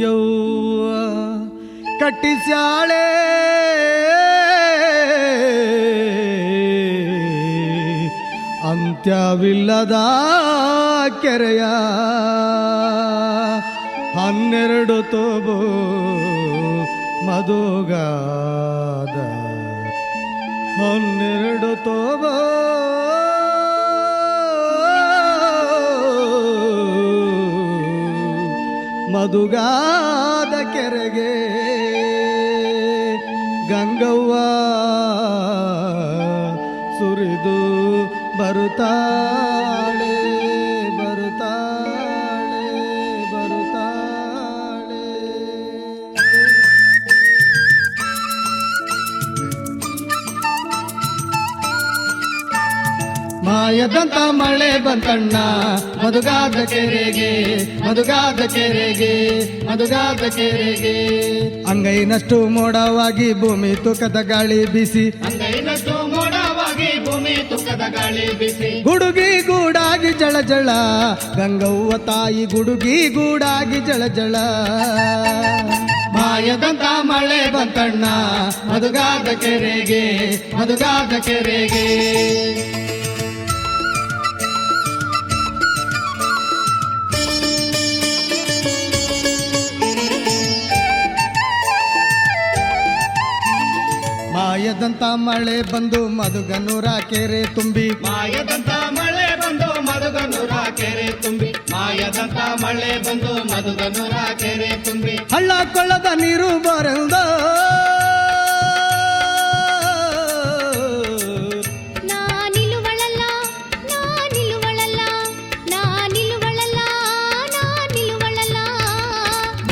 ಗಂಗೆವ್ವ ಕಟ್ಟಿಸ್ಯಾಳೆ ಅಂತ್ಯವಿಲ್ಲದ ಕೆರೆಯ 12 ತೋಬು ಮಧುಗಾದ 12 ತೋಬು ಮಧುಗಾದ ಕೆರೆಗೆ ಗಂಗವ್ವ ಸುರಿದು ಬರುತ್ತಾಳೆ ಬರುತ್ತಾಳೆ ಬರುತ್ತಾಳೆ. ಮಾಯದಂತ ಮಳೆ ಬಂತಣ್ಣ ಮಧುಗಾದ ಕೆರೆಗೆ ಮಧುಗಾದ ಕೆರೆಗೆ ಮಧುಗಾದ ಕೆರೆಗೆ. ಅಂಗೈನಷ್ಟು ಮೋಡವಾಗಿ ಭೂಮಿ ತೂಕದ ಗಾಳಿ ಬೀಸಿ ಅಂಗೈನಷ್ಟು ಮೋಡವಾಗಿ ಭೂಮಿ ತೂಕದ ಗಾಳಿ ಬೀಸಿ. ಗುಡುಗಿ ಗೂಡಾಗಿ ಜಳ ಜಳ ಗಂಗವ್ವ ತಾಯಿ ಗುಡುಗಿ ಗೂಡಾಗಿ ಜಳ ಜಳ. ಮಾಯದಂತ ಮಳೆ ಬಂತಣ್ಣ ಮಧುಗಾದ ಕೆರೆಗೆ ಮಧುಗಾದ ಕೆರೆಗೆ. ಮಾಯದಂತ ಮಳೆ ಬಂದು ಮಧುಗನೂರ ಕೆರೆ ತುಂಬಿ ಮಾಯದಂತ ಮಳೆ ಬಂದು ಮಧುಗನೂರ ಕೆರೆ ತುಂಬಿ ಮಾಯದಂತ ಮಳೆ ಬಂದು ಮಧುಗನೂರ ಕೆರೆ ತುಂಬಿ. ಹಳ್ಳ ಕೊಳ್ಳದ ನೀರು ಬರೆದ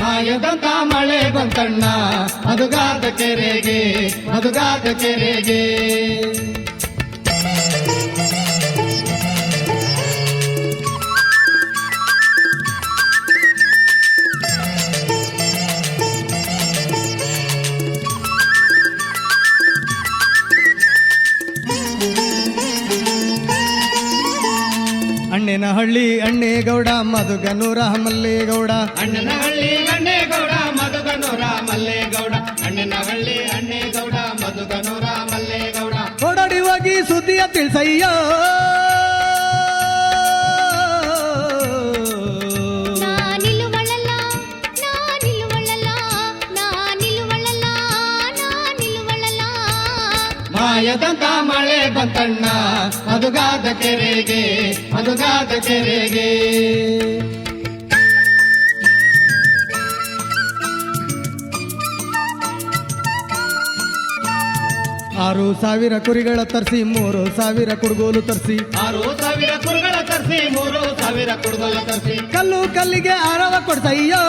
ಮಾಯದಂತ ಮಳೆ ಬಂತಣ್ಣ ಮಧುಗಾದ ಕೆರೆಗೆ ಮಧುಗಾದ ಕೆರೆಗೆ. ಅಣ್ಣೇನಹಳ್ಳಿ ಅಣ್ಣೇಗೌಡ ಮಧುಗನೂರ ಮಲ್ಲೇಗೌಡ ಅಣ್ಣನಹಳ್ಳಿ ಅಣ್ಣೇಗೌಡ ಮಧುಗನೂರ ಮಲ್ಲೇಗೌಡ ಅಣ್ಣನಹಳ್ಳಿ ಅಣ್ಣೇಗೌಡ ಮಧುಗನೂರ ಮಲ್ಲೇಗೌಡ. ಓಡಾಡಿ ಹೋಗಿ ಸುದ್ದಿಯ ತಿಳಿಸಯ್ಯ ಮಾಯದಂತ ಮಳೆ ಬಂತಣ್ಣ ಮಧುಗಾದ ಕೆರೆಗೆ ಮಧುಗಾದ ಕೆರೆಗೆ. 6,000 ಕುರಿಗಳ ತರಿಸಿ 3,000 ಕುಡ್ಗೋಲು ತರಿಸಿ 6,000 ಕುರಿಗಳ ತರಿಸಿ 3,000 ಕುಡ್ಗೋಲು ತರಿಸಿ. ಕಲ್ಲು ಕಲ್ಲಿಗೆ ಆರವ ಕೊಡ್ಸಯ್ಯೋ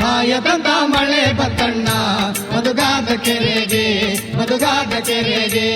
ಮಾಯದಂತ ಮಳೆ ಬಂತಣ್ಣ ಮಧುಗಾದ ಕೆರೆಗೆ ಮಧುಗಾದ ಕೆರೆಗೆ.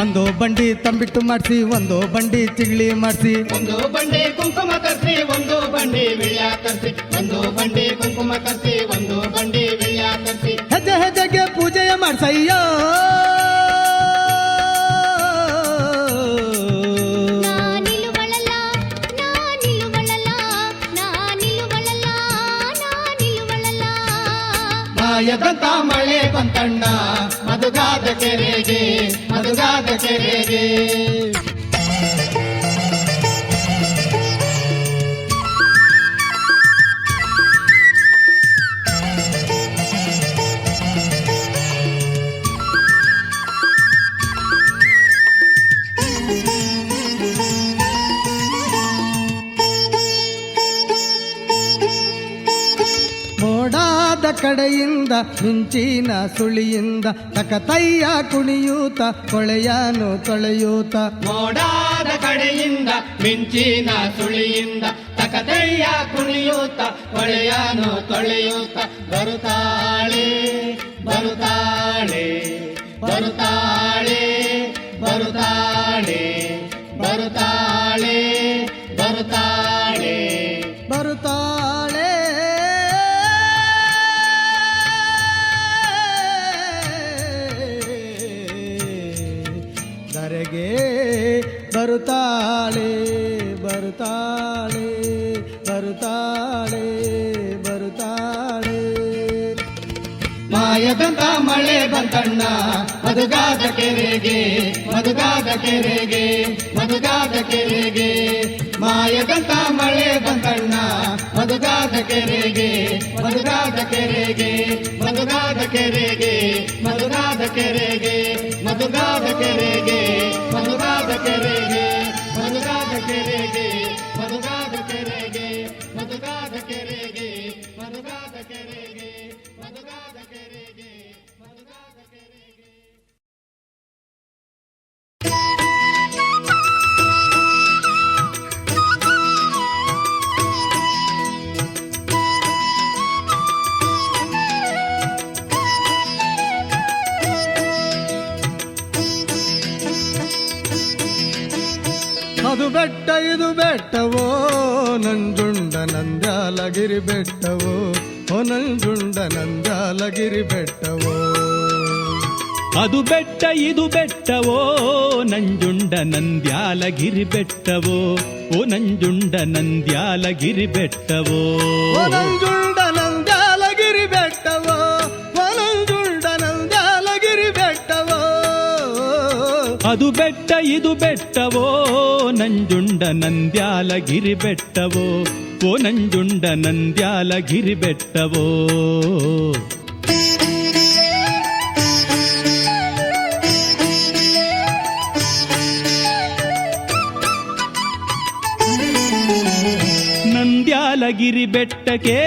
ಒಂದು ಬಂಡಿ ತಂಬಿಟ್ಟು ಮಾಡಿಸಿ ಒಂದು ಬಂಡಿ ಚಿಗಳಿ ಮಾಡಿಸಿ ಒಂದು ಬಂಡಿ ಕುಂಕುಮ ತರಿಸಿ ಒಂದು ಬಂಡಿ ವಿಳ್ಯ ತರಿಸಿ ಒಂದು ಬಂಡಿ ಕುಂಕುಮ ತರಿಸಿ ಒಂದು ಬಂಡಿ ವಿಳ್ಯ ತರಿಸಿ. ಹೆಜ್ಜೆ ಹೆಜ್ಜೆಗೆ ಪೂಜೆಯ ಮಾಡ್ಸಯ್ಯೋ ಮಾಯದಂತ ಮಳೆ ಬಂತಣ್ಣ ಮಧುಗಾದ ಕೆರೆಗೆ ಮಧುಗಾದ ಕೆರೆಗೆ. ಮೋಡಾದ ಕಡೆಯಿಂದ ಮಿಂಚಿನ ಸುಳಿಯಿಂದ ತಕತಯ್ಯ ಕುಣಿಯೂತ ಕೊಳೆಯಾನು ತೊಳೆಯೂತ ಮೋಡಾದ ಕಡೆಯಿಂದ ಮಿಂಚಿನ ಸುಳಿಯಿಂದ ತಕತಯ್ಯ ಕುಣಿಯೂತ ಕೊಳೆಯಾನು ತೊಳೆಯೂತ ಬರುತ್ತಾಳೆ ಬರುತ್ತಾಳೆ ಬರುತ್ತಾಳೆ. ಬರುತ್ತಾಳೆ ಬರುತ್ತಾಳೆ ಬರುತ್ತಾಳೆ ಬರುತ್ತಾಳೆ. ಮಾಯದಂತ ಮಳೆ ಬಂತಣ್ಣ ಮಧುಗಾದ ಕೆರೆಗೆ ಮಧುಗಾದ ಕೆರೆಗೆ ಮಧುಗಾದ ಕೆರೆಗೆ. ಮಾಯದಂತ ಮಳೆ ಬಂತಣ್ಣ ಮಧುಗಾದ ಕೆರೆಗೆ ಮಧುಗಾದ ಕೆರೆಗೆ ಮಧುಗಾದ ಕೆರೆಗೆ ಮಧುಗಾದ ಕೆರೆಗೆ ಮಧುಗಾದ ಕೆರೆಗೆ ಮಧುಗಾದ ಕೆರೆಗೆ ಮಧುಗಾದ ಕೆರೆಗೆ ಮಧುಗಾದ ಕೆರೆಗೆ ಮಧುಗಾದ ಕೆರೆಗೆ ಮಧುಗಾದ ಕೆರೆಗೆ ಮಧುಗಾದ ಕೆರೆಗೆ ಮಧುಗಾದ ಕೆರೆಗೆ. ಅದು ಬೆಟ್ಟ ಇದು ಬೆಟ್ಟವೋ ನಂಜುಂಡ ನಂದ್ಯಾಲಗಿರಿ ಬೆಟ್ಟವೋ ಓ ನಂಜುಂಡ ನಂದ್ಯಾಲಗಿರಿ ಬೆಟ್ಟವೋ. ಅದು ಬೆಟ್ಟ ಇದು ಬೆಟ್ಟವೋ ನಂಜುಂಡ ನಂದ್ಯಾಲಗಿರಿ ಬೆಟ್ಟವೋ ಓ ನಂಜುಂಡ ನಂದ್ಯಾಲಗಿರಿ ಬೆಟ್ಟವೋ. ಓ ನಂಜುಂಡ ನಂದ್ಯಾಲಗಿರಿ ಬೆಟ್ಟವೋ ಓ ನಂಜುಂಡ ನಂದ್ಯಾಲಗಿರಿ ಬೆಟ್ಟವೋ. ಅದು ಬೆಟ್ಟ ಇದು ಬೆಟ್ಟವೋ ನಂಜುಂಡ ನಂದ್ಯಾಲಗಿರಿ ಬೆಟ್ಟವೋ ಓ ನಂಜುಂಡ ನಂದ್ಯಾಲಗಿರಿ ಬೆಟ್ಟವೋ. ನಂದ್ಯಾಲಗಿರಿ ಬೆಟ್ಟಕ್ಕೆ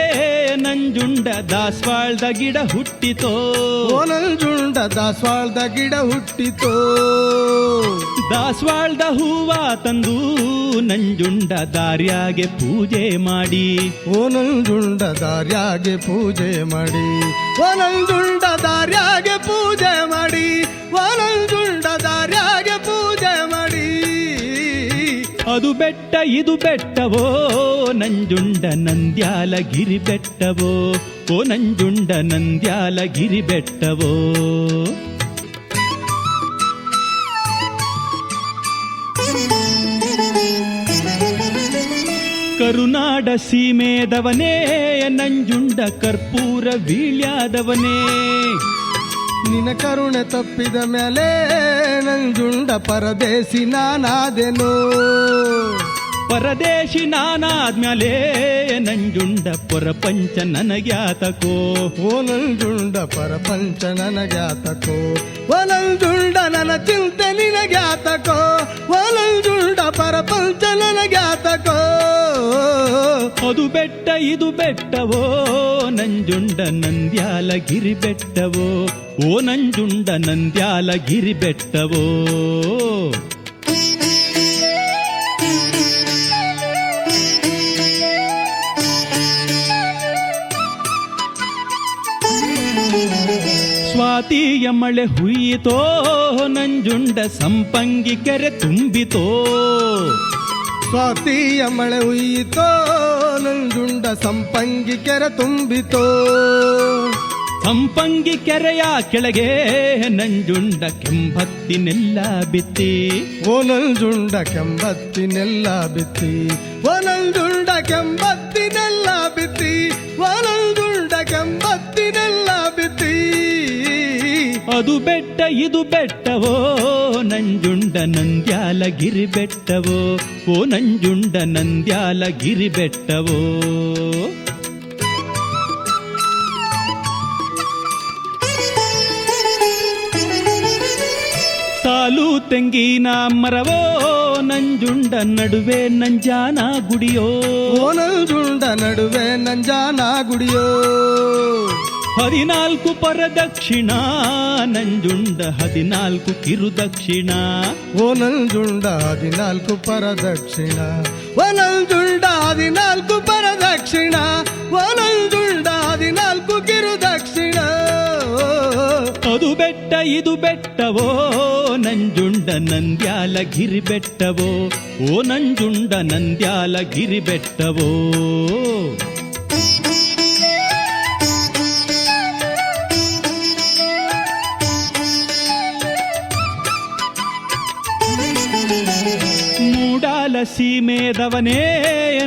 ನಂಜುಂಡ ದಾಸವಾಳದ ಗಿಡ ಹುಟ್ಟಿತೋ ಓ ನಂಜುಂಡ ದಾಸವಾಳದ ಗಿಡ ಹುಟ್ಟಿತೋ. ದಾಸವಾಳದ ಹೂವ ತಂದು ನಂಜುಂಡ ದಾರ್ಯಾಗೆ ಪೂಜೆ ಮಾಡಿ ಓ ನಂಜುಂಡ ದಾರ್ಯಾಗೆ ಪೂಜೆ ಮಾಡಿ ಓ ನಂಜುಂಡ ದಾರ್ಯಾಗೆ ಪೂಜೆ ಮಾಡಿ ಓ ನಂಜುಂಡ ದಾರ್ಯಾಗೆ ಪೂಜೆ ಮಾಡಿ. ಅದು ಬೆಟ್ಟ ಇದು ಬೆಟ್ಟವೋ ನಂಜುಂಡ ನಂದ್ಯಾಲಗಿರಿ ಬೆಟ್ಟವೋ ಓ ನಂಜುಂಡ ನಂದ್ಯಾಲಗಿರಿ ಬೆಟ್ಟವೋ. ಕರುನಾಡ ಸೀಮೆದವನೇ ನಂಜುಂಡ ಕರ್ಪೂರ ವೀಳ್ಯಾದವನೇ. ನಿನ ಕರುಣೆ ತಪ್ಪಿದ ಮೇಲೆ ನಂಜುಂಡ ಪರದೇಸಿ ನಾನಾದೆನು. ಪರದೇಶಿ ನಾನಾದ್ಮ್ಯಾಲೆ ನಂಜುಂಡ ಪರಪಂಚ ನನಗ್ಯಾತಕೋ ಓ ನಂಜುಂಡ ಪರಪಂಚ ನನಗ್ಯಾತಕೋ ಓ ನಂಜುಂಡ ನನ್ನ ಚಿಂತೆ ನಿನಗ್ಯಾತಕೋ ಓ ನಂಜುಂಡ ಪರಪಂಚ ನನಗ್ಯಾತಕೋ. ಅದು ಬೆಟ್ಟ ಇದು ಬೆಟ್ಟವೋ ನಂಜುಂಡ ನಂದ್ಯಾಲಗಿರಿ ಬೆಟ್ಟವೋ ಓ ನಂಜುಂಡ ನಂದ್ಯಾಲಗಿರಿ ಬೆಟ್ಟವೋ. ಸ್ವಾತಿಯ ಮಳೆ ಹುಯ್ಯಿತೋ ನಂಜುಂಡ ಸಂಪಂಗಿ ಕೆರೆ ತುಂಬಿತೋ. ಸ್ವಾತಿಯ ಮಳೆ ಹುಯ್ಯಿತೋ ನಂಜುಂಡ ಸಂಪಂಗಿ ಕೆರೆ ತುಂಬಿತೋ. ಸಂಪಂಗಿ ಕೆರೆಯ ಕೆಳಗೆ ನಂಜುಂಡ ಕೆಂಬತ್ತಿನೆಲ್ಲ ಬಿತ್ತಿ ಓ ನಂಜುಂಡ ಕೆಂಬತ್ತಿನೆಲ್ಲ ಬಿತ್ತಿ ಓ ನಂಜುಂಡ ಕೆಂಬತ್ತಿನೆಲ್ಲ ಬಿತ್ತಿ ಓ ನಂಜುಂಡ ಕೆಂಬತ್ತಿನೆಲ್ಲ ಬಿತ್ತಿ. ಅದು ಬೆಟ್ಟ ಇದು ಬೆಟ್ಟವೋ ನಂಜುಂಡ ನಂದ್ಯಾಲಗಿರಿ ಬೆಟ್ಟವೋ ಓ ನಂಜುಂಡ ನಂದ್ಯಾಲಗಿರಿ ಬೆಟ್ಟವೋ. ಸಾಲು ತೆಂಗಿನ ಮರವೋ ನಂಜುಂಡ ನಡುವೆ ನಂಜಾನ ಗುಡಿಯೋ ಓ ನಂಜುಂಡ ನಡುವೆ ನಂಜಾನ ಗುಡಿಯೋ. 14 ಪರದಕ್ಷಿಣ ನಂಜುಂಡ 14 ಕಿರುದಕ್ಷಿಣ ಓ ನಂಜುಂಡ 14 ಪರದಕ್ಷಿಣ ಓ ನಂಜುಂಡ 14 ಪರದಕ್ಷಿಣ ಓ ನಂಜುಂಡ 14 ಕಿರುದಕ್ಷಿಣ. ಅದು ಬೆಟ್ಟ ಇದು ಬೆಟ್ಟವೋ ನಂಜುಂಡ ನಂದ್ಯಾಲಗಿರಿ ಬೆಟ್ಟವೋ ಓ ನಂಜುಂಡ ನಂದ್ಯಾಲಗಿರಿ ಬೆಟ್ಟವೋ. ಸೀಮೆದವನೇ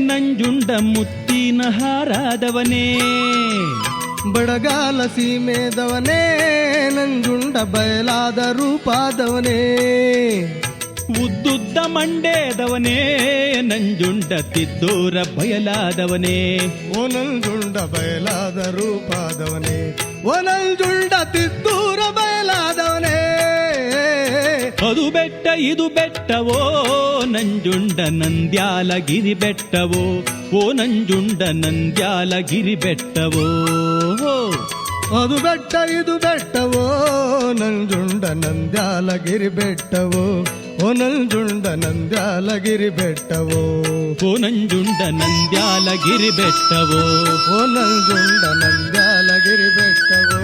ನಂಜುಂಡ ಮುತ್ತಿನ ಹಾರಾದವನೇ ಬಡಗಾಲ ಸೀಮೆದವನೇ ನಂಜುಂಡ ಬಯಲಾದ ರೂಪಾದವನೇ ಉದ್ದುದ್ದ ಮಂಡೇದವನೇ ನಂಜುಂಡ ತಿದ್ದೂರ ಬಯಲಾದವನೇ ಓ ನಂಜುಂಡ ಬಯಲಾದ ರೂಪಾದವನೇ ಓ ನಂಜುಂಡ ತಿದ್ದೂರ ಬಯಲಾದವನೇ ಅದು ಬೆಟ್ಟ ಇದು ಬೆಟ್ಟವೋ ನಂಜುಂಡ ನಂದ್ಯಾಲಗಿರಿ ಬೆಟ್ಟವೋ ಓ ನಂಜುಂಡ ನಂದ್ಯಾಲಗಿರಿ ಬೆಟ್ಟವೋ ಅದು ಬೆಟ್ಟ ಇದು ಬೆಟ್ಟವೋ ನಂಜುಂಡ ನಂದ್ಯಾಲಗಿರಿ ಬೆಟ್ಟವೋ ಓ ನಂಜುಂಡ ನಂದ್ಯಾಲಗಿರಿ ಬೆಟ್ಟವೋ ಓ ನಂಜುಂಡ ನಂದ್ಯಾಲಗಿರಿ ಬೆಟ್ಟವೋ ಓ ನಂಜುಂಡ ನಂದ್ಯಾಲಗಿರಿ ಬೆಟ್ಟವೋ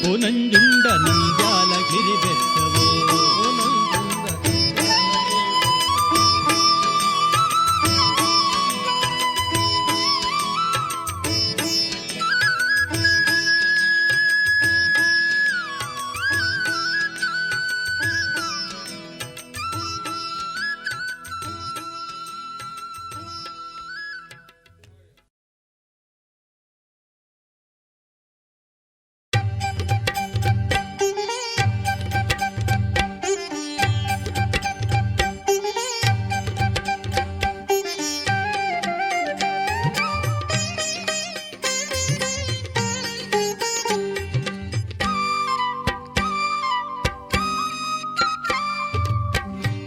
ಓ ನಂಜುಂಡ ನಂದ್ಯಾಲಗಿರಿ ಬೆಟ್ಟವೋ ಓ ನಂಜುಂಡ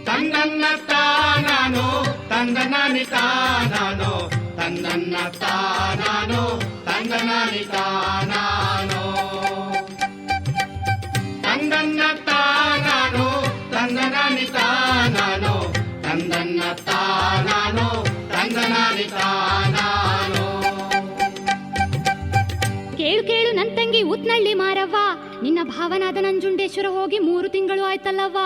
ತನ್ನನ್ನ ತಾನಾನೋ ತಂದನಾನಿ ತಾನಾನೋ ತನ್ನನ್ನ ತಾನಾನೋ ತಂದನಾನಿ ತಾನಾನೋ ತಂದನ್ನ ತಾನಾನೋ ತಂದನಾನಿ ತಾನಾನೋ ತಂದನ್ನ ತಾನಾನೋ ತಂದನಾನಿ ತಾನಾನೋ ಕೇಳು ಕೇಳು ನನ್ ತಂಗಿ ಉತ್ನಳ್ಳಿ ಮಾರವ್ವ, ನಿನ್ನ ಭಾವನಾದ ನಂಜುಂಡೇಶ್ವರ ಹೋಗಿ 3 ತಿಂಗಳು ಆಯ್ತಲ್ಲವ್ವ.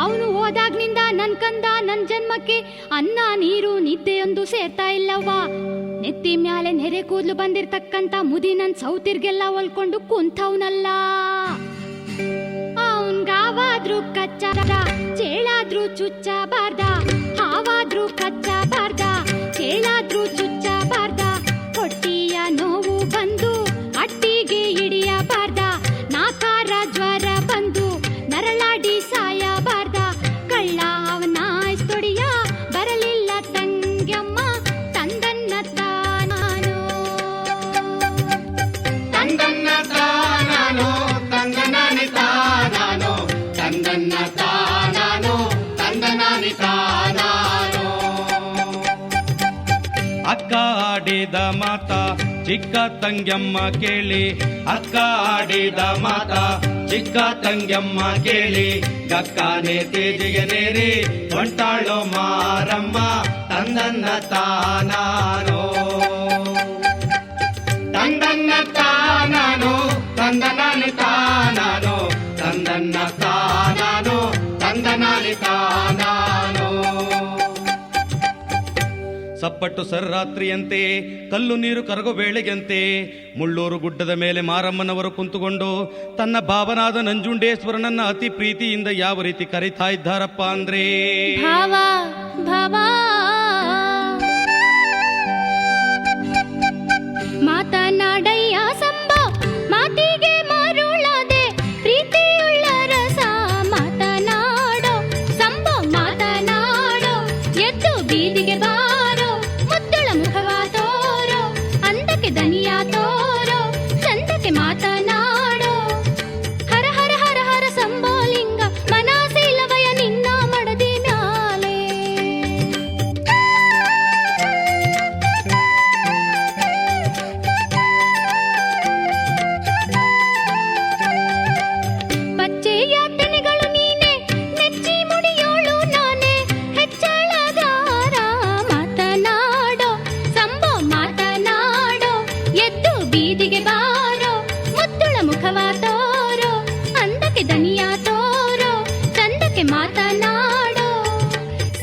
ಅವನು ಹೋದಾಗ್ನಿಂದ ನನ್ ಕಂದ ನನ್ ಜನ್ಮಕ್ಕೆ ಅನ್ನ ನೀರು ನಿದ್ದೆಯೊಂದು ಸೇರ್ತಾ ಇಲ್ಲವ್ವ. ನೆತ್ತಿ ಮ್ಯಾಲೆ ನೆರೆ ಕೂದ್ಲು ಬಂದಿರ್ತಕ್ಕಂತ ಮುದಿ ನನ್ ಸೌತಿರ್ಗೆಲ್ಲ ಹೊಲ್ಕೊಂಡು ಕುಂತವ್ನಲ್ಲ. ಅವನ್ಗಾವಾದ್ರೂ ಕಚ್ಚಾದ ಚೇಳಾದ್ರೂ ಚುಚ್ಚಬಾರ್ದ, ಹಾವಾದ್ರೂ ಕಚ್ಚಬಾರ್ದ ಚೇಳಾದ್ರೂ ಚುಚ್ಚಬಾರ್ದ. ಹೊಟ್ಟಿಯ ನೋವು ಬಂದು ಅಟ್ಟಿಗೆ ಹಿಡಿಯಬಾರ್ದ, ನಾಕಾರ ಜ್ವರ ಬಂದು ನರಳಾಡಿ ಸಾಯಬಾರ್ದ. ಕಳ್ಳ ಅವನ ತೊಡಿಯ ಬರಲಿಲ್ಲ ತಂಗ್ಯಮ್ಮ ತಂದನ್ನ ತಾನಾನೋ ತಂದನ್ನ ತಾನಾನೋ ತಂದನಾನಿ ತಾನಾನೋ ತಂದನ್ನ ತಾನಾನೋ ತಂದನಾನಿ ತಾನಾನೋ. ಅಕ್ಕ ಆಡಿದ ಮಾತ ಚಿಕ್ಕ ತಂಗ್ಯಮ್ಮ ಕೇಳಿ, ಅಕ್ಕ ಆಡಿದ ಮಾತ ಚಿಕ್ಕ ತಂಗ್ಯಮ್ಮ ಕೇಳಿ. ಗಕ್ಕನೆ ತೇಜಿಗೆ ನೇರಿ ಹೊಂಟಾಳೋ ಮಾರಮ್ಮ ತಂದನ್ನ ತಾನಾನೋ ತಂದನ್ನ ತಾನಾನೋ ತಂದನಾನಿ ತಾನಾನೋ ತಂದನ್ನ ತಾನಾನೋ ತಂದನಾನಿ ತಾನಾನೋ. ಸಪ್ಪಟ್ಟು ಸರ್ರಾತ್ರಿಯಂತೆ ಕಲ್ಲು ನೀರು ಕರಗೋ ವೇಳೆಗಂತೆ ಮುಳ್ಳೂರು ಗುಡ್ಡದ ಮೇಲೆ ಮಾರಮ್ಮನವರು ಕುಂತುಕೊಂಡು ತನ್ನ ಭಾವನಾದ ನಂಜುಂಡೇಶ್ವರನನ್ನ ಅತಿ ಪ್ರೀತಿಯಿಂದ ಯಾವ ರೀತಿ ಕರೀತಾ ಇದ್ದಾರಪ್ಪ ಅಂದ್ರೆ, ಭಾವ ಭಾವ ಮಾತನಾಡಯ್ಯ ಸಂಭ ಮಾತಿಗೆ ಮರುಳದೆ ಪ್ರೀತಿಯುಳ್ಳ ರಸ ಮಾತನಾಡೋ ಸಂಭ ಮಾತನಾಡೋ. ಎದ್ದು ಬೀದಿಗೆ ಬಾರೋ ಮುದ್ದುಳ ಮುಖವ ತೋರೋ, ಅಂದಕ್ಕೆ ದನಿಯ ತೋರೋ ಚಂದಕ್ಕೆ ಮಾತನಾಡೋ. ಹರ ಹರ ಹರ ಹರ ಸಂಬೋಲಿಂಗ ಮನಸಿಲ್ಲವಯ ನಿನ್ನ ಮಡದಿ ಮ್ಯಾಲೆ. ಬಚ್ಚೆಯ ತೆನೆಗಳು ನೀನೆ ನೆಚ್ಚಿ ಮುಡಿಯೋಳು ನಾನೇ ಹೆಚ್ಚಳಗಾರ ಮಾತನಾಡೋ ಸಂಭೋ ಮಾತನಾಡೋ. ಎದ್ದು ಬೀದಿಗೆ ಬಾರೋ ಮುದ್ದುಳ ಮುಖವ ತೋರೋ, ಅಂದಕ್ಕೆ ದನಿಯ ತೋರೋ ಚಂದಕ್ಕೆ ಮಾತನಾಡೋ.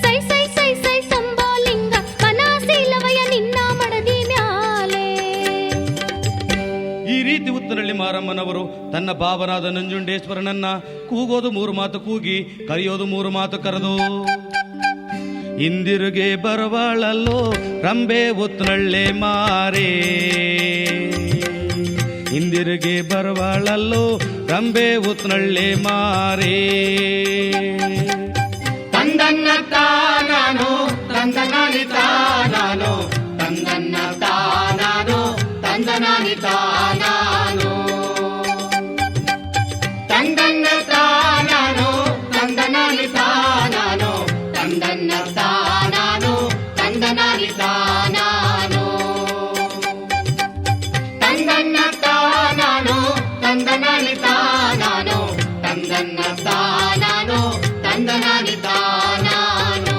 ಸೈ ಸೈ ಸೈ ಸೈ ಸಂಬೋಲಿಂಗ ಮನಸಿಲ್ಲವಯ ನಿನ್ನ ಮಡದಿ ಮ್ಯಾಲೆ. ಈ ರೀತಿ ಉತ್ತರಳ್ಳಿ ಮಾರಮ್ಮನವರು ತನ್ನ ಭಾವನಾದ ನಂಜುಂಡೇಶ್ವರನನ್ನ ಕೂಗೋದು 3 ಮಾತು ಕೂಗಿ, ಕರೆಯೋದು 3 ಮಾತು ಕರೆದು ಇಂದಿರುಗೆ ಬರವಾಳಲ್ಲೋ ರಂಬೆ ಉತ್ನಳ್ಳೆ ಮಾರೇ, ಇಂದಿರುಗೆ ಬರವಾಳಲ್ಲೋ ರಂಬೆ ಉತ್ನಳ್ಳೆ ಮಾರೇ. ತಂದನ್ನ ತಾನಾನು ತಂದನಾನಿ ತಾನಾನು ತಂದನ್ನ ತಾನಾನು ತಂದನಾನಿ ತಾನಾನು ತಂದನ್ನ ತಾನಾನು ತಂದನಾನಿ ತಾನಾನು ತಂದನ್ನ ತಾನಾನು ತಂದನಾನಿ ತಾನಾನು ತಂದನ್ನ ತಾನಾನು ತಂದನಾನಿ ತಾನಾನು ತಂದನ್ನ ತಾನಾನು ತಂದನಾನಿ ತಾನಾನು.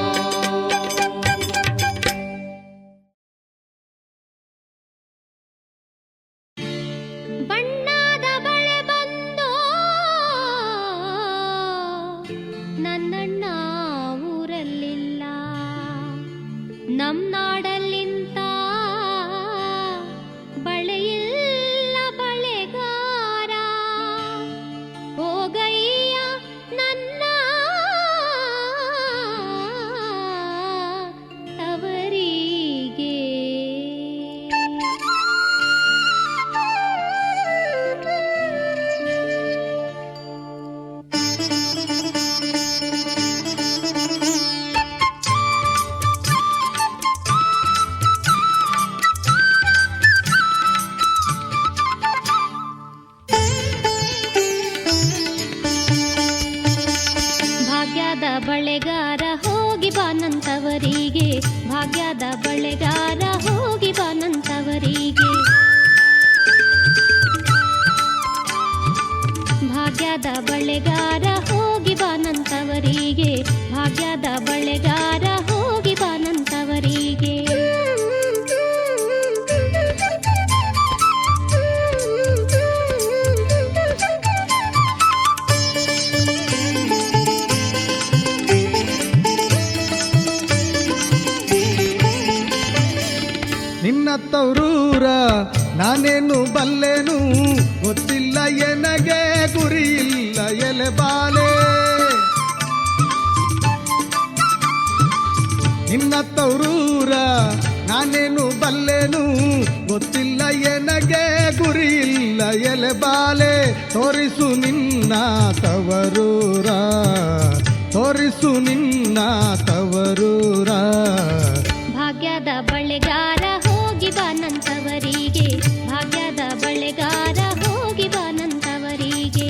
ಬಣ್ಣದ ಬಳೆ ಬಂದು ನನ್ನಣ್ಣ ಊರಲ್ಲಿಲ್ಲ, ನಮ್ ನಾಡಲ್ಲಿಂತ ಬಳೆಯಿಲ್ಲ ಬಳೆಗಾರ. ಹೋಗಯ್ಯ ನನ್ನ ತವರಿಗೆ. ಭಾಗ್ಯದ ಬಳೆಗಾರ ಹೋಗಿ ಬಾನಂತವರಿಗೆ, ಭಾಗ್ಯದ ಬಳೆಗಾರ ಹೋಗಿ ಬಾನಂತವರಿಗೆ, ಭಾಗ್ಯದ ಬಳೆಗಾರ ಹೋಗಿ ಬಾನಂತವರಿಗೆ, ಭಾಗ್ಯದ ಬಳೆಗಾರ ಹೋಗಿ ಬಾನಂತವರಿಗೆ. ನಿನ್ನ ತವರೂರ ನಾನೇನು ಬಲ್ಲೆನು, ಗೊತ್ತಿಲ್ಲ ಎನಗೆ ಗುರಿಯಿಲ್ಲ ಎಲೆ ಬಾಲೆ. ನಿನ್ನ ತವರೂರ ನಾನೇನು ಬಲ್ಲೆನು, ಗೊತ್ತಿಲ್ಲ ಎನಗೆ ಗುರಿಯಿಲ್ಲ ಎಲೆ ಬಾಲೆ. ತೋರಿಸು ನಿನ್ನ ತವರೂರ, ತೋರಿಸು ನಿನ್ನ ತವರೂರ. ಭಾಗ್ಯದ ಬಳೆಗಾರ ಹೋಗಿ ಬಾನಂತವರಿಗೆ, ಭಾಗ್ಯದ ಬಳೆಗಾರ ಹೋಗಿ ಬಾನಂತವರಿಗೆ.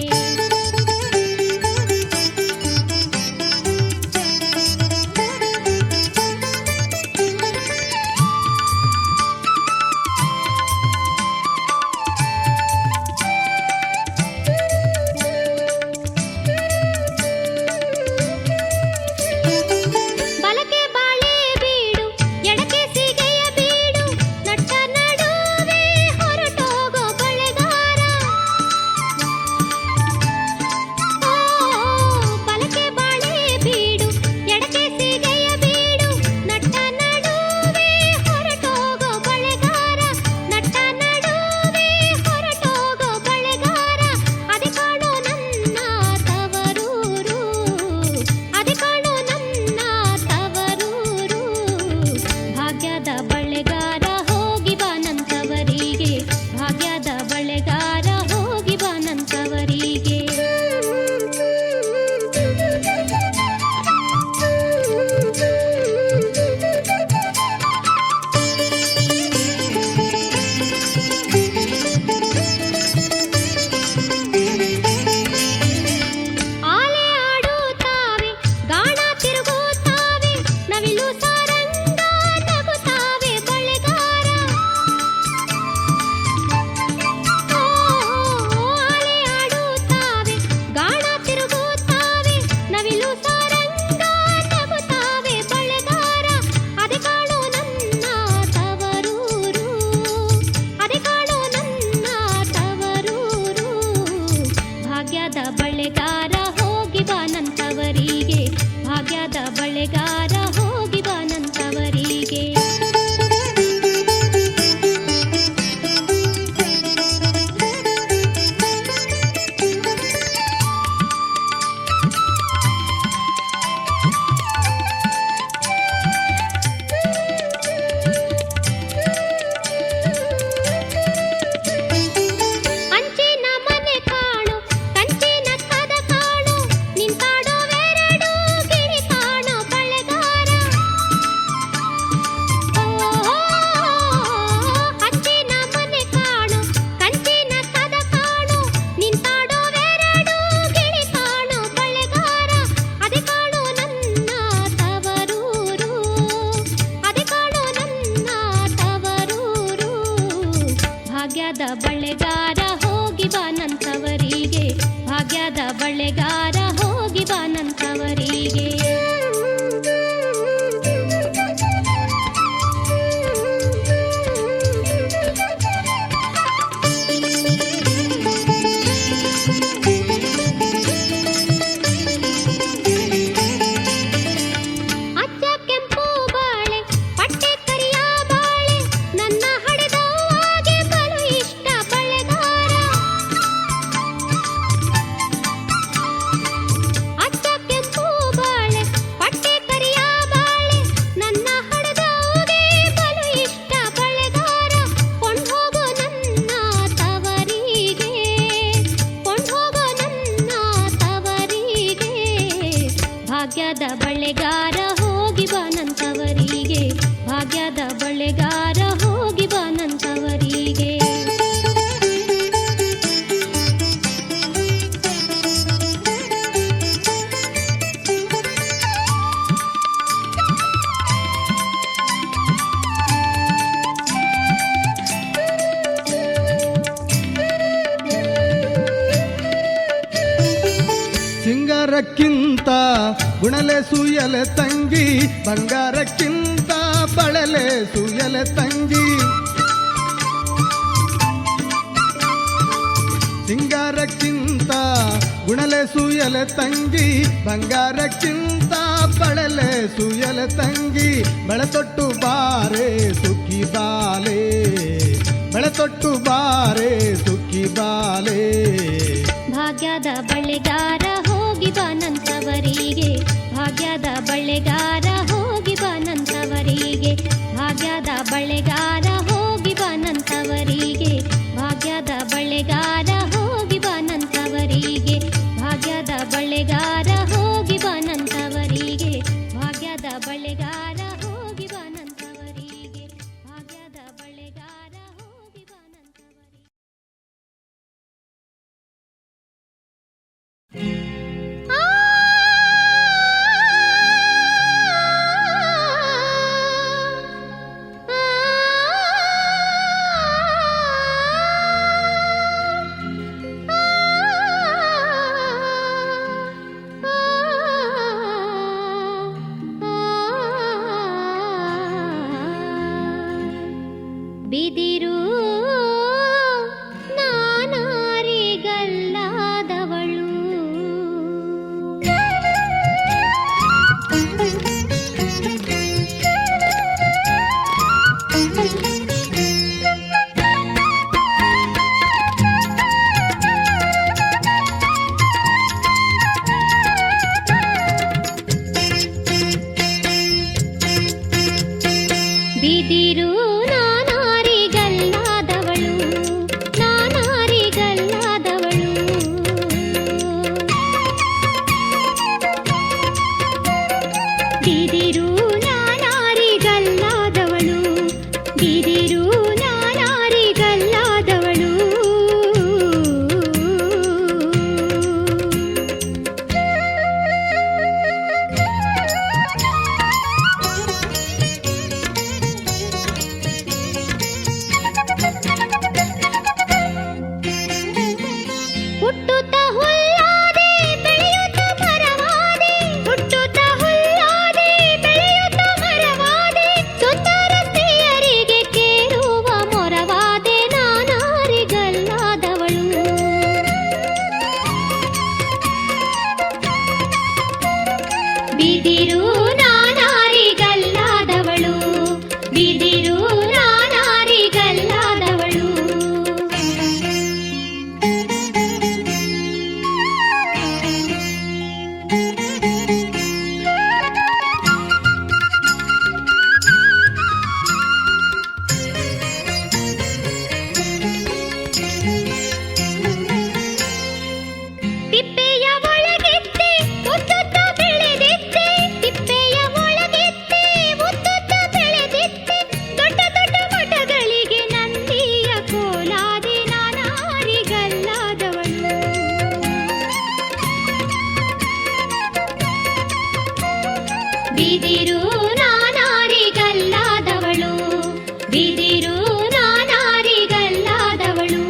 ಬಲಕೆ ಬಾಳೆ ಬೀಡು, ಎಡಕೆ ಸಿಗೆಯ ಬೀಡು, ನಟ್ಟ ನಡುವೆ ಹೊರಟೋಗೋ ಬಳೆಗಾರ. ಭಾಗ್ಯದ ಬಳೆಗಾರ ಹೋಗಿ ಬಾನಂತವರಿಗೆ, ಭಾಗ್ಯದ ಬಳೆಗಾರ ಹೋಗಿ ಬಾನಂತವರಿಗೆ. ಸಿಂಗಾರಕ್ಕಿಂತ ಗುಣಲೆ ಸೂಯಲೆ ತಂಗಿ, ಬಂಗಾರಕ್ಕಿಂತ ಬಳಲೆ ಸೂಯಲೆ ತಂಗಿ. ಸಿಂಗಾರಕ್ಕಿಂತ ಗುಣಲೆ ಸೂಯಲೆ ತಂಗಿ, ಬಂಗಾರಕ್ಕಿಂತ ಬಳಲೆ ಸೂಯಲೆ ತಂಗಿ. ಬೆಳೆತೊಟ್ಟು ಬಾರೆ ಸುಖಿ ಬಾಲೆ, ಬೆಳೆತೊಟ್ಟು ಬಾರೆ ಸುಖಿ ಬಾಲೆ. ಭಾಗ್ಯದ ಬಳೆಗಾರ ಹೋಗಿ ಬಾನಂತವರಿಗೆ, ಭಾಗ್ಯದ ಬಳೆಗಾರ ಹೋಗಿ ಬಾನಂತವರಿಗೆ, ಭಾಗ್ಯದ ಬಳೆಗಾರ ಹೋಗಿ ಬಾನಂತವರಿಗೆ, ಭಾಗ್ಯದ ಬಳೆಗಾರ ಹೋಗಿ ಬಾನಂತವರಿಗೆ, ಭಾಗ್ಯದ ಬಳೆಗಾರ ಹೋಗಿ ಬಾನಂತವರಿಗೆ, ಭಾಗ್ಯದ ಬಳೆಗಾರ ಹೋಗಿ ಬಾನಂತವರಿಗೆ, ಭಾಗ್ಯದ ಬಳೆಗಾರ ಹೋಗಿ ಬಾನಂತವರಿಗೆ. ಬಿದಿರು ನಾನಾರಿಗಲ್ಲಾದವಳು, ಬಿದಿರು ನಾನಾರಿಗಲ್ಲಾದವಳು, ನಾನಾರಿಗಲ್ಲಾದವಳು. ಬಿದಿರು ನಾನಾರಿಗಲ್ಲಾದವಳು, ಬಿದಿರು ನಾನಾರಿಗಲ್ಲಾದವಳು. ಹುಟ್ಟುತ್ತ ಹುಲ್ಲಾದೆ ಬೆಳೆಯುತ್ತ ಮರವಾದೆ, ಹುಟ್ಟುತ್ತ ಹುಲ್ಲಾದೆ ಬೆಳೆಯುತ್ತ ಮರವಾದೆ, ಸುಂದರ ಸ್ತ್ರೀಯರಿಗೆ ಕೇರುವ ಮೊರವಾದೆ, ನಾನಾರಿಗಲ್ಲಾದವಳು. ಬಿದಿರು ನಾನಾರಿಗಲ್ಲಾದವಳು, ಬಿದಿರು ನಾನಾರಿಗಲ್ಲಾದವಳು. ತಿಪ್ಪೆಯ ಒಳಗಿತ್ತೆ ಮುತ್ತುತ್ತ ಬೆಳೆದಿತ್ತೆ, ತಿಪ್ಪೆಯ ಒಳಗಿತ್ತೆ ಮುತ್ತುತ್ತ ಬೆಳೆದಿತ್ತೆ, ದೊಡ್ಡ ದೊಡ್ಡ ಮಠಗಳಿಗೆ ನಂದಿಯ ಕೋಲಾದೆ, ನಾನಾರಿಗಲ್ಲಾದವಳು. ಬಿದಿರು ನಾನಾರಿಗಲ್ಲಾದವಳು, ಬಿದಿರು ನಾನಾರಿಗಲ್ಲಾದವಳು.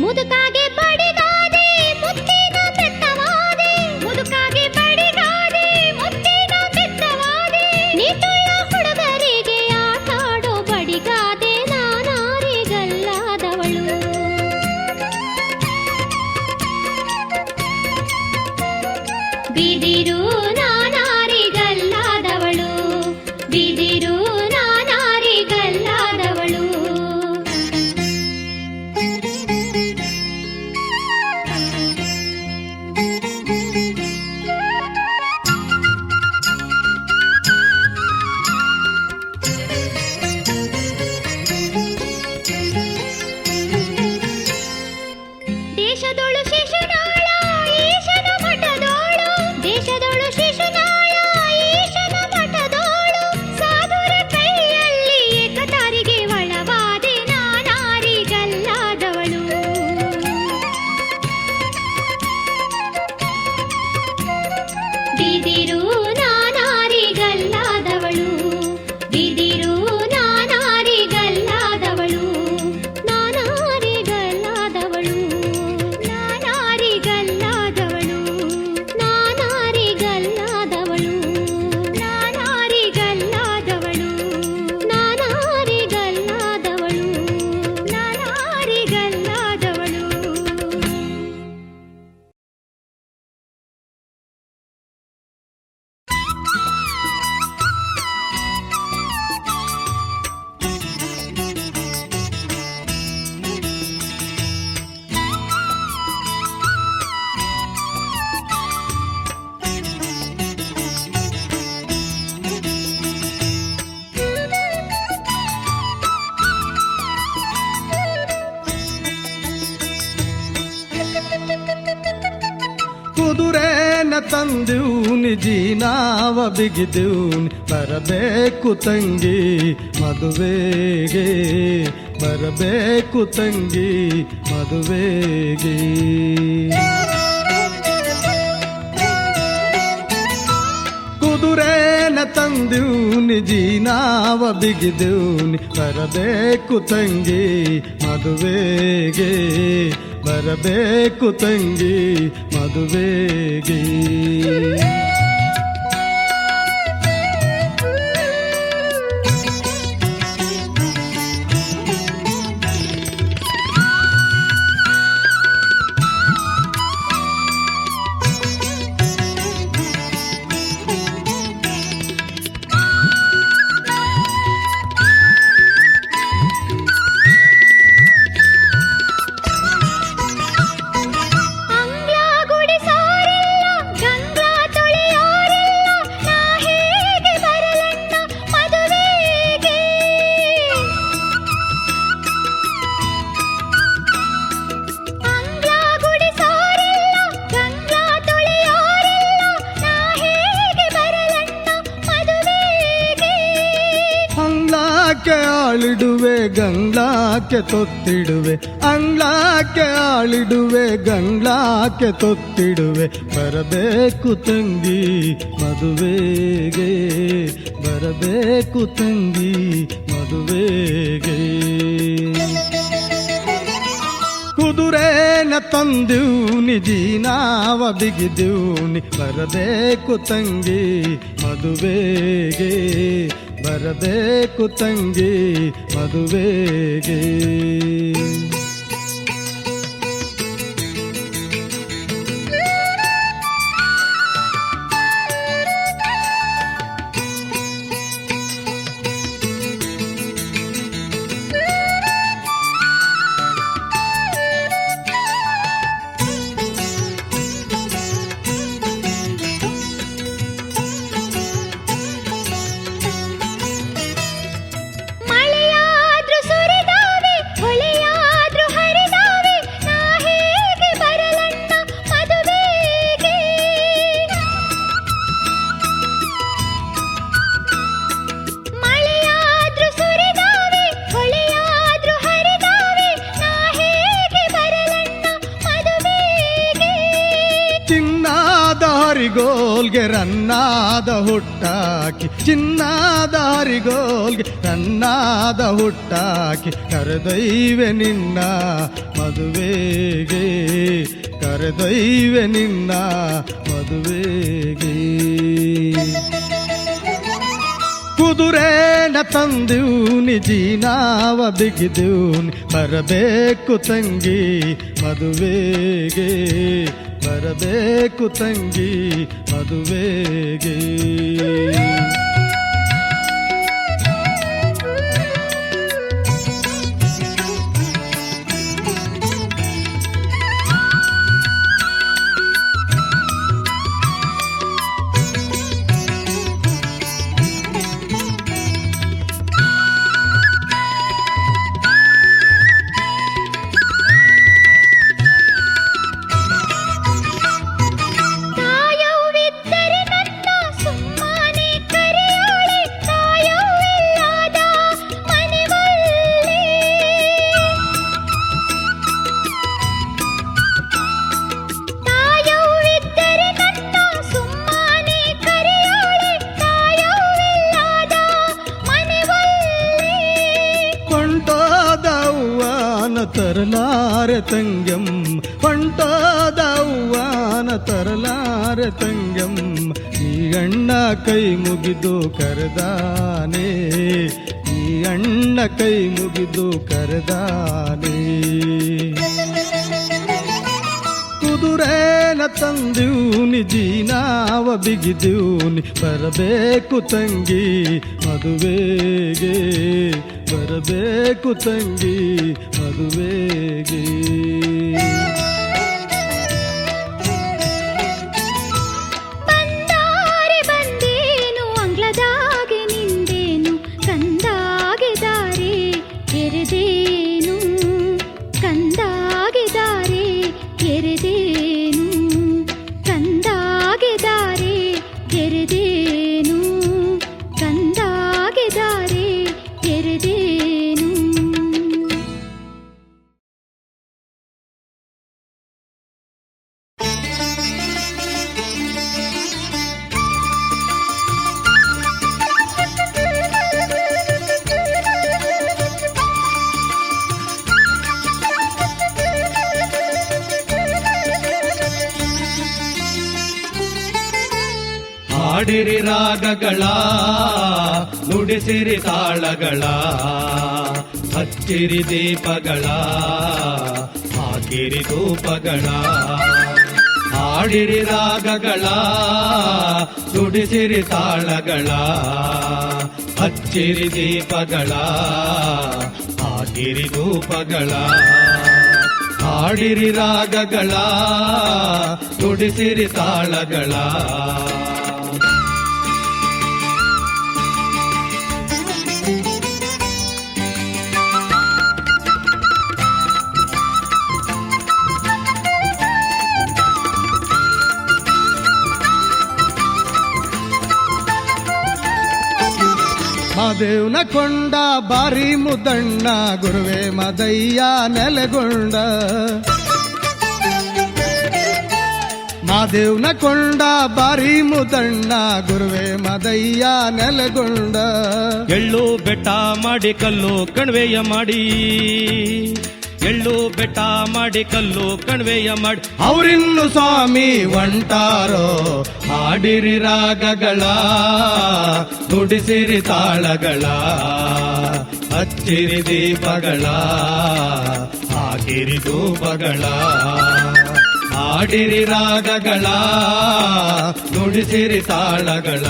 ಮುದುಕಾಗೆ ಬಡಿದಾದೆ ಮುತ್ತಿನ ಬೆತ್ತವಾದೆ, ಮುದುಕಾಗೆ ಬಡಿದಾದೆ ಮುತ್ತಿನ ಬೆತ್ತವಾದೆ, ನೀತುಳ್ಳ ಹುಡುಗರಿಗೆ ಆಟಾಡೋ ಬಡಿಗಾದೆ, ನಾನಾರಿಗಲ್ಲಾದವಳು. ಬಿದಿರು ನಾನಾರಿಗಲ್ಲಾದವಳು, ಬಿದಿರು ನಾನಾರಿಗಲ್ಲಾದವಳು. ಬಿದಿರು ನಾನಾರಿಗಲ್ಲಾದವಳು, ಬಿದಿರು ನಾನಾರಿಗಲ್ಲಾದವಳು, ನಾನಾರಿಗಲ್ಲಾದವಳು, ನಾನಾರಿಗಲ್ಲಾದವಳು, ನಾನಾರಿಗಲ್ಲಾದವಳು, ನಾನಾರಿಗಲ್ಲಾದವಳು, ನಾನಾರಿಗಲ್ಲಾದವಳು, ನಾನಾರಿಗಲ್ಲಾದವಳು. ಕುದುರೆನ ತಂದೂನಿ ಜೀನಾವ ಬಿಗಿದೂನಿ ಬರಬೇಕು ತಂಗಿ ಮದುವೆಗೆ, ಬರಬೇಕು ತಂಗಿ ಮದುವೆಗೆ. ಕುದುರೆನ ತಂದೂನಿ ಜೀನಾವ ಬಿಗಿದೂನಿ ಬರಬೇಕು ತಂಗಿ ಮದುವೆಗೆ, ಬರಬೇಕು ತಂಗಿ ಮದುವೆಗೆ. ಆಳಿಡುವೆ ಗಂಗ್ಲಾಕ್ಕೆ ತೊತ್ತಿಡುವೆ, ಅಂಗ್ಲಾಕ್ಕೆ ಆಳಿಡುವೆ ಗಂಗ್ಲಾಕ್ಕೆ ತೊತ್ತಿಡುವೆ. ಬರಬೇಕು ತಂಗಿ ಮದುವೆಗೆ, ಬರಬೇಕು ತಂಗಿ ಮದುವೆಗೆ. ಕುದುರೆನ ತಂದೂನಿ ಜೀನಾವ ಬಿಗಿದೂನಿ ಬರಬೇಕು ತಂಗಿ ಮದುವೆಗೆ, ಬರಬೇಕು ತಂಗಿ ಮದುವೆಗೆ. ಹರಿಗೋಲ್ಗೆ ರನ್ನಾದ ಹುಟ್ಟಾಕಿ, ಚಿನ್ನಾದ ಹರಿಗೋಲ್ಗೆ ರನ್ನಾದ ಹುಟ್ಟಾಕಿ, ಕರೆದೊಯ್ವೆ ನಿನ್ನ ಮದುವೆಗೆ, ಕರೆದೊಯ್ವೆ ನಿನ್ನ ಮದುವೆಗೆ. ಕುದುರೆನ ತಂದೂನಿ ಜೀನಾವ ಬಿಗಿದೂನಿ ಬರಬೇಕು ತಂಗಿ ಮದುವೆಗೆ, ಬರಬೇಕು ತಂಗಿ ಮದುವೆಗೆ. ತಾಯವಿದ್ದರೆ ನನ್ನ ಸುಮ್ಮನೆ ಕರೆ ತಂಗ್ಯಂ ಹೊಂಟೋದ ಅವ್ವಾನ ತರಲಾರೆ ತಂಗ್ಯಂ ಈ ಅಣ್ಣ ಕೈ ಮುಗಿದು ಕರೆದಾನೆ ಈ ಅಣ್ಣ ಕೈ ಮುಗಿದು ಕರೆದಾನೆ ಕುದುರೇನ ತಂದೀವ್ನಿ ಜೀನಾವ ಬಿಗಿದೀವ್ನಿ ಬರಬೇಕು ತಂಗಿ ಮದುವೆಗೆ ಬರಬೇಕು ತಂಗಿ ಮದುವೆಗೆ ಬಂದಾರೆ ಬಂದೇನು ಅಂಗ್ಲದಾಗೆ ನಿಂದೇನು ಕಂದಾಗೆ ದಾರೆ ಎರೆದೇನು ಕಂದಾಗೆ ದಾರೆ ಎರೆದೇನು ಕಂದಾಗೆ ದಾರೆ ಎರೆದೇನು ಕಂದಾಗೆ ದಾರೆ ಎರೆದೇನು ಹಾಡಿರಿ ರಾಗಗಳ ನುಡಿಸಿರಿ ತಾಳಗಳ ಹಚ್ಚಿರಿ ದೀಪಗಳ ಹಾಕಿರಿ ಧೂಪಗಳ ಹಾಡಿರಿ ರಾಗಗಳ ನುಡಿಸಿರಿ ತಾಳಗಳ ಹಚ್ಚಿರಿ ದೀಪಗಳ ಹಾಕಿರಿ ಧೂಪಗಳ ಹಾಡಿರಿ ರಾಗಗಳ ನುಡಿಸಿರಿ ತಾಳಗಳ ಮಾದೇವ್ನ ಕೊಂಡ ಬಾರಿ ಮುದಣ್ಣ ಗುರುವೆ ಮದಯ್ಯ ನೆಲೆಗೊಂಡ ಮಾದೇವ್ನ ಕೊಂಡ ಬಾರಿ ಮುದಣ್ಣ ಗುರುವೆ ಮದಯ್ಯ ನೆಲೆಗೊಂಡ ಎಳ್ಳು ಬೆಟ್ಟ ಮಾಡಿ ಕಲ್ಲು ಕಣ್ವೆಯ ಮಾಡಿ ಎಳ್ಳು ಬೆಟ್ಟ ಮಾಡಿ ಕಲ್ಲು ಕಣ್ವೆಯ ಮಾಡಿ ಅವರಿನ್ನು ಸ್ವಾಮಿ ಒಂಟಾರೋ ಹಾಡಿರಿ ರಾಗಗಳ ನುಡಿಸಿರಿ ತಾಳಗಳ ಹಚ್ಚಿರಿ ದೀಪಗಳ ಹಾಕಿರಿ ಧೂಪಗಳ ಹಾಡಿರಿ ರಾಗಗಳ ನುಡಿಸಿರಿ ತಾಳಗಳ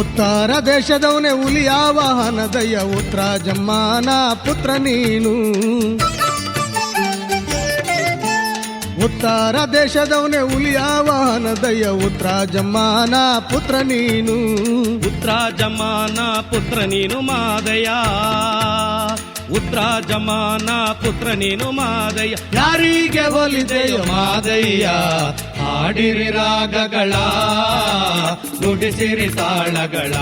ಉತ್ತರ ದೇಶದವನೇ ಹುಲಿಯ ವಾಹನದಯ್ಯ ಉತ್ತರ ಜಮ್ಮನ ಪುತ್ರ ನೀನು ಉತ್ತರ ದೇಶದವನೇ ಹುಲಿಯ ವಾಹನದಯ್ಯ ಉತ್ತರ ಜಮ್ಮನ ಪುತ್ರ ನೀನು ಉತ್ತರ ಜಮಾನ ಪುತ್ರ ನೀನು ಮಾದಯ್ಯ ಉತ್ತರ ಜಮಾನ ಪುತ್ರ ನೀನು ಮಾದಯ್ಯ ಯಾರಿಗೆ ಒಲಿದೆಯೋ ಮಾದಯ್ಯ ಹಾಡಿರಿ ರಾಗಗಳ ನುಡಿಸಿರಿ ತಾಳಗಳ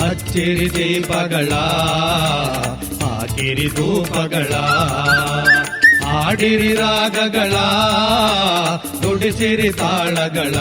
ಹಚ್ಚಿರಿ ದೀಪಗಳ ಹಾಕಿರಿ ಧೂಪಗಳ ಹಾಡಿರಿ ರಾಗಗಳ ನುಡಿಸಿರಿ ತಾಳಗಳ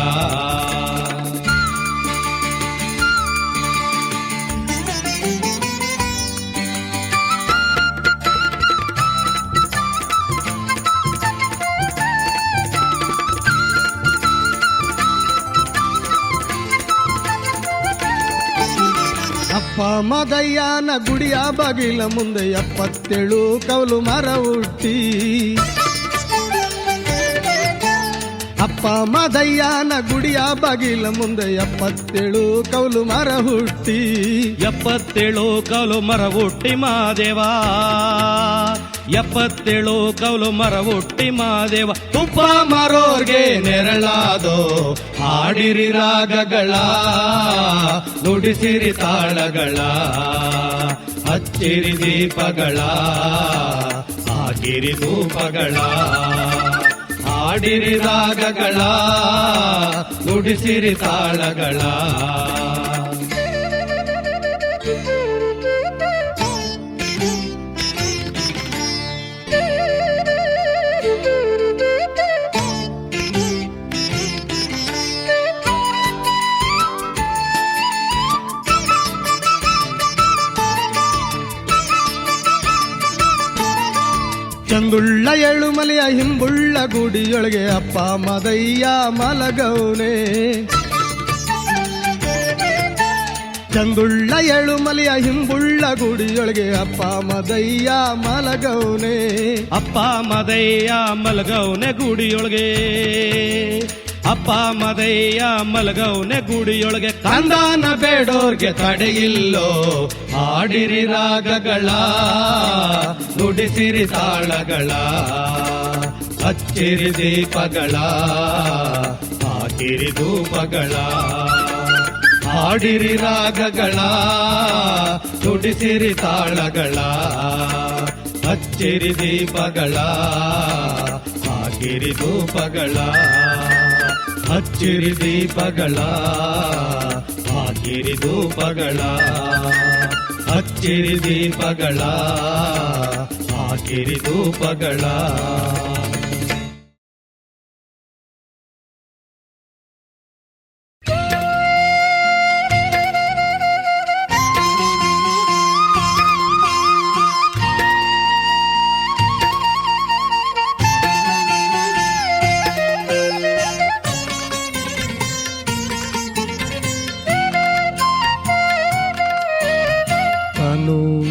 ಅಪ್ಪ ಮದಯ್ಯನ ಗುಡಿಯ ಬಾಗಿಲ ಮುಂದೆ 77 ಕೌಲು ಮರ ಹುಟ್ಟಿ ಅಪ್ಪ ಮದಯ್ಯನ ಗುಡಿಯ ಬಾಗಿಲ ಮುಂದೆ 77 ಕೌಲು ಮರ ಹುಟ್ಟಿ 77 ಕೌಲು ಮರ ಹುಟ್ಟಿ ಮಾದೇವ 77 ಕೌಲು ಮರ ಹುಟ್ಟಿ ಮಾದೇವ ತುಪ್ಪ ಮರೋರ್ಗೆ ನೆರಳಾದೋ ಹಾಡಿರಿ ರಾಗಗಳ ನುಡಿಸಿರಿ ತಾಳಗಳ ಹಚ್ಚಿರಿ ದೀಪಗಳ ಹಾಕಿರಿ ಧೂಪಗಳ ಹಾಡಿರಿ ರಾಗಗಳ ನುಡಿಸಿರಿ ತಾಳಗಳ ಚಂದುಳ್ಳ ಏಳುಮಲೆಯ ಹಿಂಬುಳ್ಳ ಗುಡಿಯೊಳಗೆ ಅಪ್ಪ ಮದಯ್ಯ ಮಲಗೌನೆ. ಚಂದುಳ್ಳ ಏಳುಮಲೆಯ ಹಿಂಬುಳ್ಳ ಗುಡಿಯೊಳಗೆ ಅಪ್ಪ ಮದಯ್ಯ ಮಲಗೌನೆ. ಅಪ್ಪ ಮದಯ್ಯ ಮಲಗೌನೆ ಗುಡಿಯೊಳಗೆ, ಅಪ್ಪ ಮದಯ್ಯ ಮಲಗೌನೆ ಗುಡಿಯೊಳಗೆ. ಕಂದಾನ ಬೇಡೋರ್ಗೆ ತಡೆಯಿಲ್ಲೋ, ಆಡಿರಿ ರಾಗಗಳ, ನುಡಿಸಿರಿ ತಾಳಗಳ, ಹಚ್ಚಿರಿ ದೀಪಗಳ, ಹಾಕಿರಿ ಧೂಪಗಳ. ಆಡಿರಿ ರಾಗಗಳ, ನುಡಿಸಿರಿ ತಾಳಗಳ, ಹಚ್ಚಿರಿ ದೀಪಗಳ, ಹಾಕಿರಿ ಧೂಪಗಳ. ಹಚ್ಚಿರಿ ದೀಪಗಳ, ಹಾಕಿರಿ ಧೂಪಗಳ, ಹಚ್ಚಿರಿ ದೀಪಗಳ, ಹಾಕಿರಿ ಧೂಪಗಳ.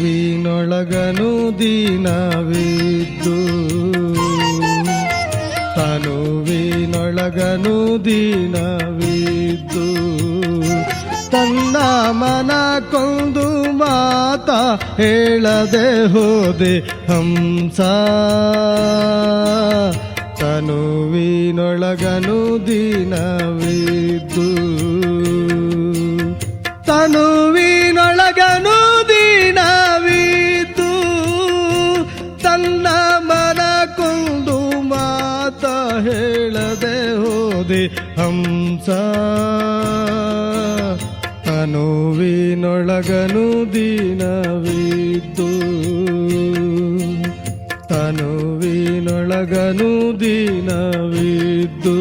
ತನುವಿನೊಳಗನು ದೀನವಿದ್ದು, ತನುವಿನೊಳಗನು ದೀನವಿದ್ದು, ತನ್ನ ಮನ ಕೊಂದು ಮಾತ ಹೇಳದೆ ಹೋದೆ ಹಂಸ. ತನುವಿನೊಳಗನು ದೀನವಿದ್ದು, ತನುವಿನೊಳಗನು ದೀನವಿದ್ದು, ತನ್ನ ಮನ ಕೊಂದು ಮಾತ ಹೇಳದೆ ಹೋದೆ ಹಂಸ. ತನುವಿನೊಳಗನು ದೀನವಿದ್ದು, ತನುವಿನೊಳಗನು ದೀನವಿದ್ದು.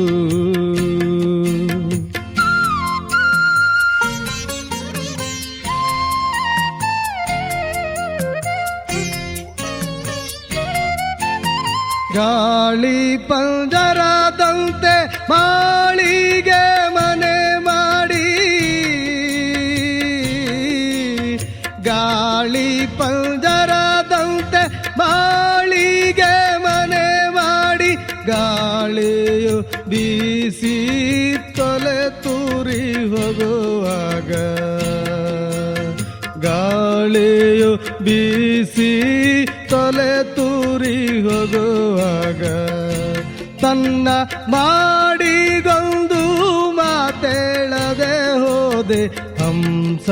ಗಾಳಿ ಪಂಜರದಂತೆ ಮಾಳಿಗೆ ಮನೆ ಮಾಡಿ, ಗಾಳಿ ಪಂಜರದಂತೆ ಮಾಳಿಗೆ ಮನೆ ಮಾಡಿ, ಗಾಳಿಯು ಬೀಸಿ ತೊಲೆ ತೂರಿ ಹೋಗುವಾಗ, ಗಾಳಿಯು ಬೀಸಿ ತೊಲೆ ತೂರಿ ಹೋಗುವಾಗ, ತನ್ನ ಮಾಡಿಗೊಂದು ಮಾತೇಳದೆ ಹೋದೆ ಹಂಸ.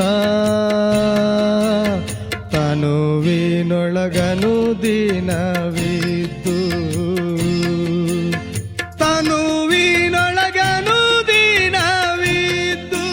ತನುವಿನೊಳಗನು ದೀನವಿದ್ದು, ತನುವಿನೊಳಗನು ದೀನವಿದ್ದು.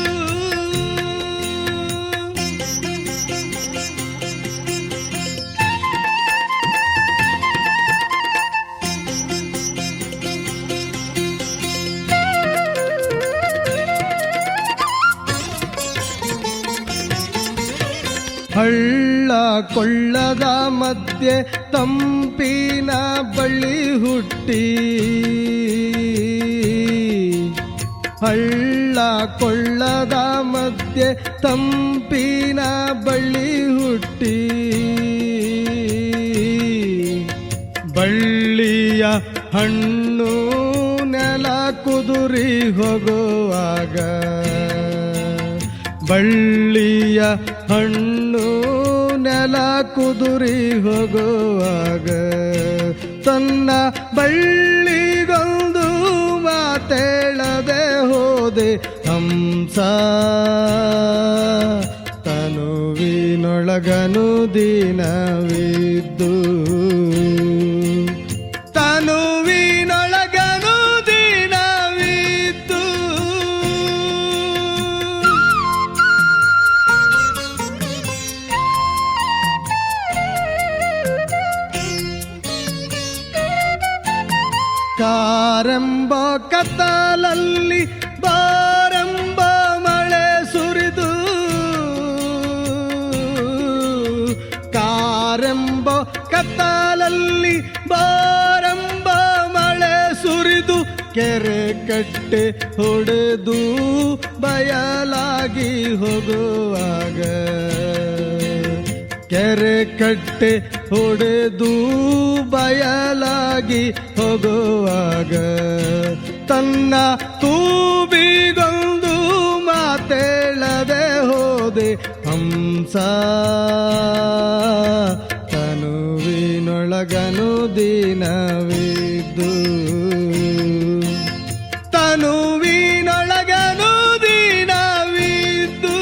ಹಳ್ಳ ಕೊಳ್ಳದ ಮಧ್ಯೆ ತಂಪಿನ ಬಳ್ಳಿ ಹುಟ್ಟಿ, ಹಳ್ಳ ಕೊಳ್ಳದ ಮಧ್ಯೆ ತಂಪಿನ ಬಳ್ಳಿ ಹುಟ್ಟಿ, ಬಳ್ಳಿಯ ಹಣ್ಣು ನೆಲ ಕುದುರಿ ಹೋಗುವಾಗ, ಬಳ್ಳಿಯ ಹಣ್ಣು ನೆಲ ಕುದುರಿ ಹೋಗುವಾಗ, ತನ್ನ ಬಳ್ಳಿಗೊಂದು ಮಾತೇಳದೆ ಹೋದೆ ಹಂಸ. ತನುವಿನೊಳಗನು ದೀನವಿದ್ದು, ತನುವಿನೊಳಗನು ದೀನವಿದ್ದು. ಕಾರೆಂಬ ಕತ್ತಲಲ್ಲಿ ಬಾರೆಂಬ ಮಳೆ ಸುರಿದು, ಕಾರೆಂಬ ತುಂಬೋ ಕತ್ತಲಲ್ಲಿ ಬಾರಂಬ ಮಳೆ ಸುರಿದು ಕೆರೆ ಕಟ್ಟೆ ಹೊಡೆದು ಬಯಲಾಗಿ ಹೋಗುವಾಗ ಕೆರೆ ಕಟ್ಟೆ ಹೊಡೆದು ಬಯಲಾಗಿ ಹೋಗುವಾಗ ತನ್ನ ತೂಬಿಗೊಂದು ಮಾತೇಳದೆ ಹೋದೆ ಹಂಸ ತನುವಿನೊಳಗನು ದಿನವಿದ್ದು ತನುವಿನೊಳಗನು ದಿನವಿದ್ದು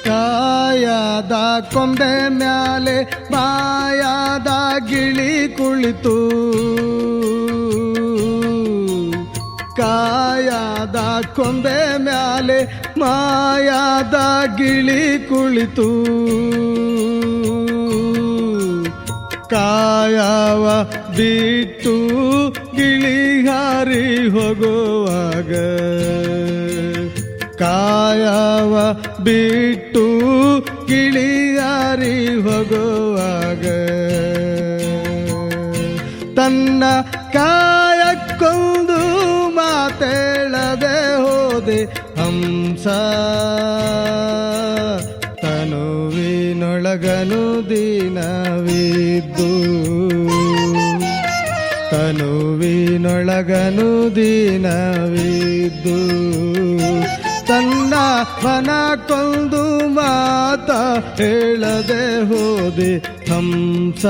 ಕಾಯದ ಕೊಂಬೆ ಮ್ಯಾಲೆ ಮಾಯಾದ ಗಿಳಿ ಕುಳಿತು ಕಾಯದ ಕೊಂಬೆ ಮ್ಯಾಲೆ ಮಾಯಾದ ಗಿಳಿ ಕುಳಿತು ಕಾಯವ ಬಿಟ್ಟು ಗಿಳಿ ಹಾರಿ ಹೋಗುವಾಗ ಕಾಯವ ಬಿಟ್ಟು ಗಿಳಿಯಾರಿ ಹೋಗುವಾಗ ತನ್ನ ಕಾಯಕ್ಕೊಂದು ಮಾತೇಳದೆ ಹೋದೆ ಹಂಸ ತನುವಿನೊಳಗನು ದಿನವಿದ್ದು ತನುವಿನೊಳಗನು ದಿನವಿದ್ದು ತನ್ನ ಮನ ಕೊಂದು ಮಾತ ಹೇಳದೆ ಹೋದೆ ಹಂಸ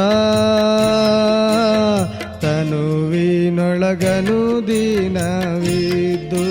ತನುವಿನೊಳಗನು ದಿನವಿದ್ದು